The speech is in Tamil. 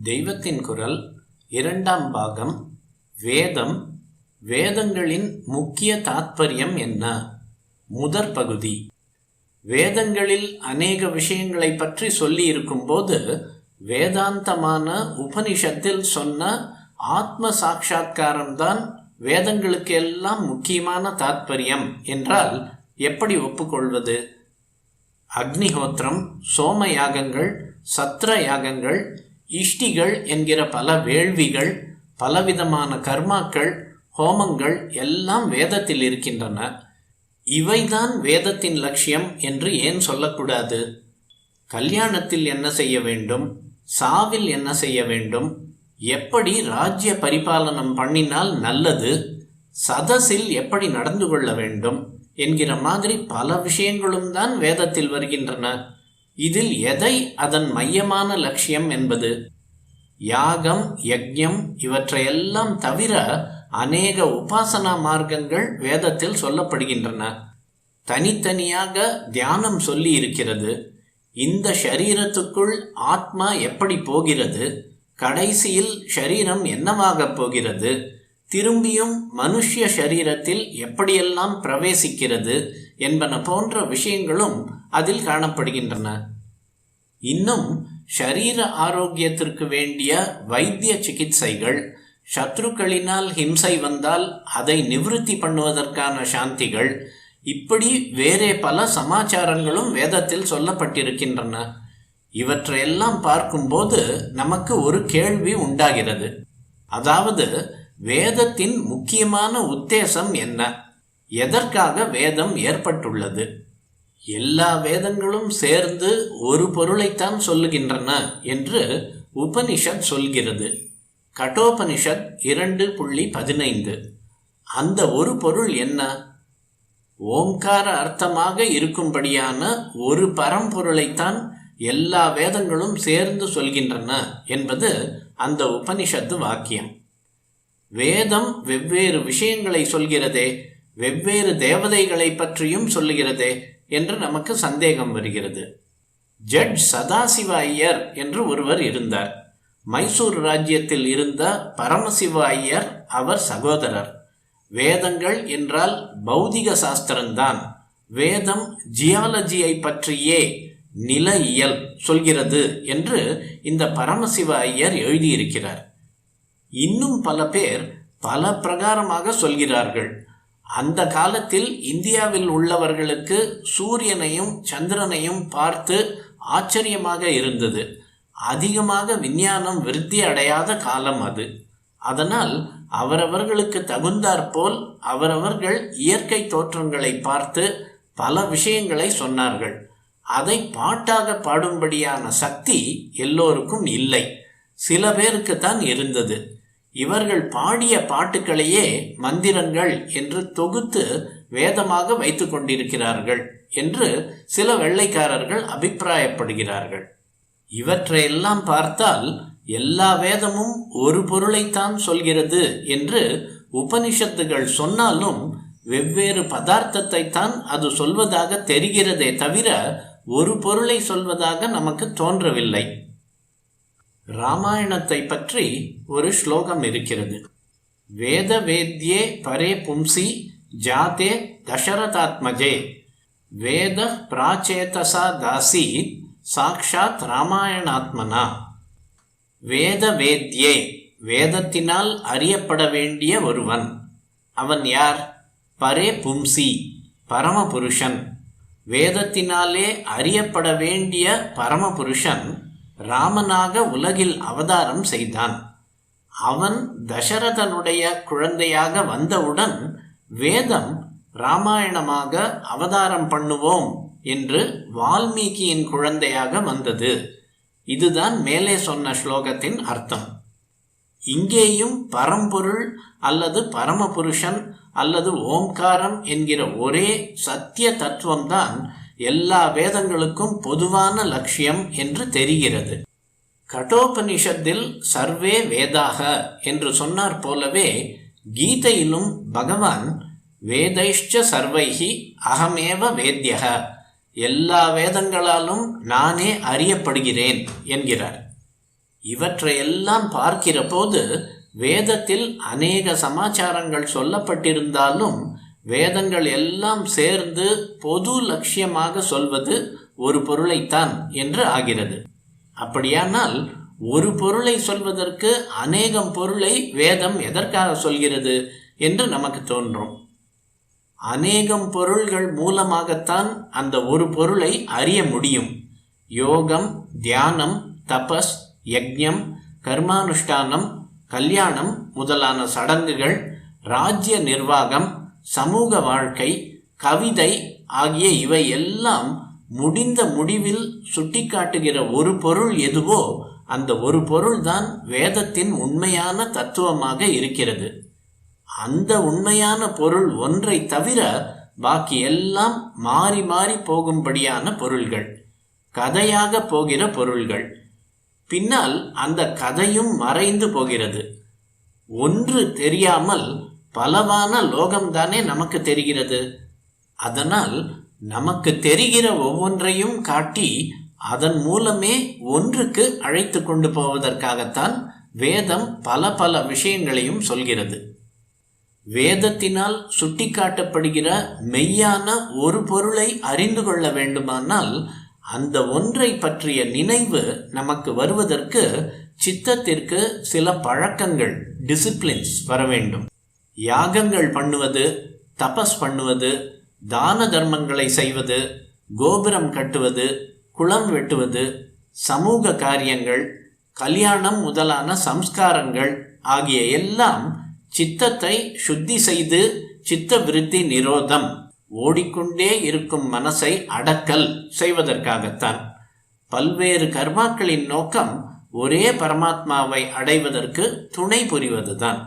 தெய்வத்தின் குரல் இரண்டாம் பாகம். வேதம், வேதங்களின் முக்கிய தாத்பரியம் என்ன? முதற் பகுதி. வேதங்களில் அநேக விஷயங்களை பற்றி சொல்லி இருக்கும்போது வேதாந்தமான உபனிஷத்தில் சொன்ன ஆத்ம சாட்சா்காரம்தான் வேதங்களுக்கு எல்லாம் முக்கியமான தாத்பரியம் என்றால் எப்படி ஒப்புக்கொள்வது? அக்னிஹோத்திரம், சோம யாகங்கள், சத்ர யாகங்கள், இஷ்டிகள் என்கிற பல வேள்விகள், பலவிதமான கர்மாக்கள், ஹோமங்கள் எல்லாம் வேதத்தில் இருக்கின்றன. இவைதான் வேதத்தின் லட்சியம் என்று ஏன் சொல்லக்கூடாது? கல்யாணத்தில் என்ன செய்ய வேண்டும், சாவில் என்ன செய்ய வேண்டும், எப்படி ராஜ்ய பரிபாலனம் பண்ணினால் நல்லது, சதசில் எப்படி நடந்து கொள்ள வேண்டும் என்கிற மாதிரி பல விஷயங்களும் தான் வேதத்தில் வருகின்றன. இதில் எதை அதன் மையமான லட்சியம் என்பது? யாகம், யஜ்ஞம் இவற்றையெல்லாம் தவிர அநேக உபாசனா மார்க்கங்கள் வேதத்தில் சொல்லப்படுகின்றன. தனித்தனியாக தியானம் சொல்லி இருக்கிறது. இந்த ஷரீரத்துக்குள் ஆத்மா எப்படி போகிறது, கடைசியில் ஷரீரம் என்னவாக போகிறது, திரும்பியும் மனுஷ்ய சரீரத்தில் எப்படியெல்லாம் பிரவேசிக்கிறது என்பன போன்ற விஷயங்களும் அதில் காணப்படுகின்றன. இன்னும் ஷரீர ஆரோக்கியத்திற்கு வேண்டிய வைத்திய சிகிச்சைகள், சத்ருக்களினால் ஹிம்சை வந்தால் அதை நிவிருத்தி பண்ணுவதற்கான சாந்திகள், இப்படி வேறே பல சமாச்சாரங்களும் வேதத்தில் சொல்லப்பட்டிருக்கின்றன. இவற்றையெல்லாம் பார்க்கும்போது நமக்கு ஒரு கேள்வி உண்டாகிறது. அதாவது, வேதத்தின் முக்கியமான உத்தேசம் என்ன? எதற்காக வேதம் ஏற்பட்டுள்ளது? எல்லா வேதங்களும் சேர்ந்து ஒரு பொருளைத்தான் சொல்லுகின்றன என்று உபனிஷத் சொல்கிறது. கட்டோபனிஷத் 2.15. அந்த ஒரு பொருள் என்ன? ஓம்கார அர்த்தமாக இருக்கும்படியான ஒரு பரம்பொருளைத்தான் எல்லா வேதங்களும் சேர்ந்து சொல்கின்றன என்பது அந்த உபனிஷத்து வாக்கியம். வேதம் வெவ்வேறு விஷயங்களை சொல்கிறதே, வெவ்வேறு தேவதைகளை பற்றியும் சொல்லுகிறதே என்று நமக்கு சந்தேகம் வருகிறது. ஜட்ஜ் சதாசிவ ஐயர் என்று ஒருவர் இருந்தார். மைசூர் ராஜ்யத்தில் இருந்த பரமசிவ ஐயர் அவர் சகோதரர். வேதங்கள் என்றால் பௌதிக சாஸ்திரம்தான். வேதம் ஜியாலஜியை பற்றியே, நிலையியல் சொல்கிறது என்று இந்த பரமசிவ ஐயர் எழுதியிருக்கிறார். இன்னும் பல பேர் பல பிரகாரமாக சொல்கிறார்கள். அந்த காலத்தில் இந்தியாவில் உள்ளவர்களுக்கு சூரியனையும் சந்திரனையும் பார்த்து ஆச்சரியமாக இருந்தது. அதிகமாக விஞ்ஞானம் விருத்தி அடையாத காலம் அது. அதனால் அவரவர்களுக்கு தகுந்தாற்போல் அவரவர்கள் இயற்கை தோற்றங்களை பார்த்து பல விஷயங்களை சொன்னார்கள். அதை பாட்டாக பாடும்படியான சக்தி எல்லோருக்கும் இல்லை, சில பேருக்குத்தான் இருந்தது. இவர்கள் பாடிய பாட்டுக்களையே மந்திரங்கள் என்று தொகுத்து வேதமாக வைத்து கொண்டிருக்கிறார்கள் என்று சில வெள்ளைக்காரர்கள் அபிப்பிராயப்படுகிறார்கள். இவற்றையெல்லாம் பார்த்தால் எல்லா வேதமும் ஒரு பொருளைத்தான் சொல்கிறது என்று உபனிஷத்துகள் சொன்னாலும் வெவ்வேறு பதார்த்தத்தை தான் அது சொல்வதாக தெரிகிறதே தவிர ஒரு பொருளை சொல்வதாக நமக்கு தோன்றவில்லை. ராமாயணத்தை பற்றி ஒரு ஸ்லோகம் இருக்கிறது. வேத வேத்யே பரே பும்சி ஜாதே தசரதாத்மஜே வேத பிராச்சேதசா தாசி சாக்ஷாத் ராமாயணாத்மனா. வேத வேத்யே, வேதத்தினால் அறியப்பட வேண்டிய ஒருவன். அவன் யார்? பரே பும்சி, பரமபுருஷன். வேதத்தினாலே அறியப்பட வேண்டிய பரமபுருஷன் ராமனாக உலகில் அவதாரம் செய்தான். அவன் தசரதனுடைய குழந்தையாக வந்தவுடன் வேதம் ராமாயணமாக அவதாரம் பண்ணுவோம் என்று வால்மீகியின் குழந்தையாக வந்தது. இதுதான் மேலே சொன்ன ஸ்லோகத்தின் அர்த்தம். இங்கேயும் பரம்பொருள் அல்லது பரமபுருஷன் அல்லது ஓம்காரம் என்கிற ஒரே சத்திய தத்துவம்தான் எல்லா வேதங்களுக்கும் பொதுவான லட்சியம் என்று தெரிகிறது. கட்டோபனிஷத்தில் சர்வே வேதாக என்று சொன்னார் போலவே கீதையிலும் பகவான் வேதைஷ்ச சர்வைஹி அகமேவ வேத்யக, எல்லா வேதங்களாலும் நானே அறியப்படுகிறேன் என்கிறார். இவற்றையெல்லாம் பார்க்கிற போது வேதத்தில் அநேக சமாச்சாரங்கள் சொல்லப்பட்டிருந்தாலும் வேதங்கள் எல்லாம் சேர்ந்து பொது லட்சியமாக சொல்வது ஒரு பொருளைத்தான் என்று ஆகிறது. அப்படியானால் ஒரு பொருளை சொல்வதற்கு அநேகம் பொருளை வேதம் எதற்காக சொல்கிறது என்று நமக்கு தோன்றும். அநேகம் பொருள்கள் மூலமாகத்தான் அந்த ஒரு பொருளை அறிய முடியும். யோகம், தியானம், தபஸ், யஜ்ஞம், கர்மானுஷ்டானம், கல்யாணம் முதலான சடங்குகள், ராஜ்ய நிர்வாகம், சமூக வாழ்க்கை, கவிதை ஆகிய இவை எல்லாம் முடிந்த முடிவில் சுட்டிக்காட்டுகிற ஒரு பொருள் எதுவோ அந்த ஒரு பொருள்தான் வேதத்தின் உண்மையான தத்துவமாக இருக்கிறது. அந்த உண்மையான பொருள் ஒன்றை தவிர பாக்கி எல்லாம் மாறி மாறி போகும்படியான பொருள்கள், கதையாக போகிற பொருள்கள். பின்னால் அந்த கதையும் மறைந்து போகிறது. ஒன்று தெரியாமல் பலவான லோகம்தானே நமக்கு தெரிகிறது. அதனால் நமக்கு தெரிகிற ஒவ்வொன்றையும் காட்டி அதன் மூலமே ஒன்றுக்கு அழைத்து கொண்டு போவதற்காகத்தான் வேதம் பல பல விஷயங்களையும் சொல்கிறது. வேதத்தினால் சுட்டிக்காட்டப்படுகிற மெய்யான ஒரு பொருளை அறிந்து கொள்ள வேண்டுமானால் அந்த ஒன்றை பற்றிய நினைவு நமக்கு வருவதற்கு சித்தத்திற்கு சில பழக்கங்கள், டிசிப்ளின்ஸ் வர வேண்டும். யாகங்கள் பண்ணுவது, தபஸ் பண்ணுவது, தான தர்மங்களை செய்வது, கோபுரம் கட்டுவது, குளம் வெட்டுவது, சமூக காரியங்கள், கல்யாணம் முதலான சம்ஸ்காரங்கள் ஆகிய எல்லாம் சித்தத்தை சுத்தி செய்து சித்த விருத்தி நிரோதம், ஓடிக்கொண்டே இருக்கும் மனசை அடக்கல் செய்வதற்காகத்தான். பல்வேறு கர்மாக்களின் நோக்கம் ஒரே பரமாத்மாவை அடைவதற்கு துணை புரிவதுதான்.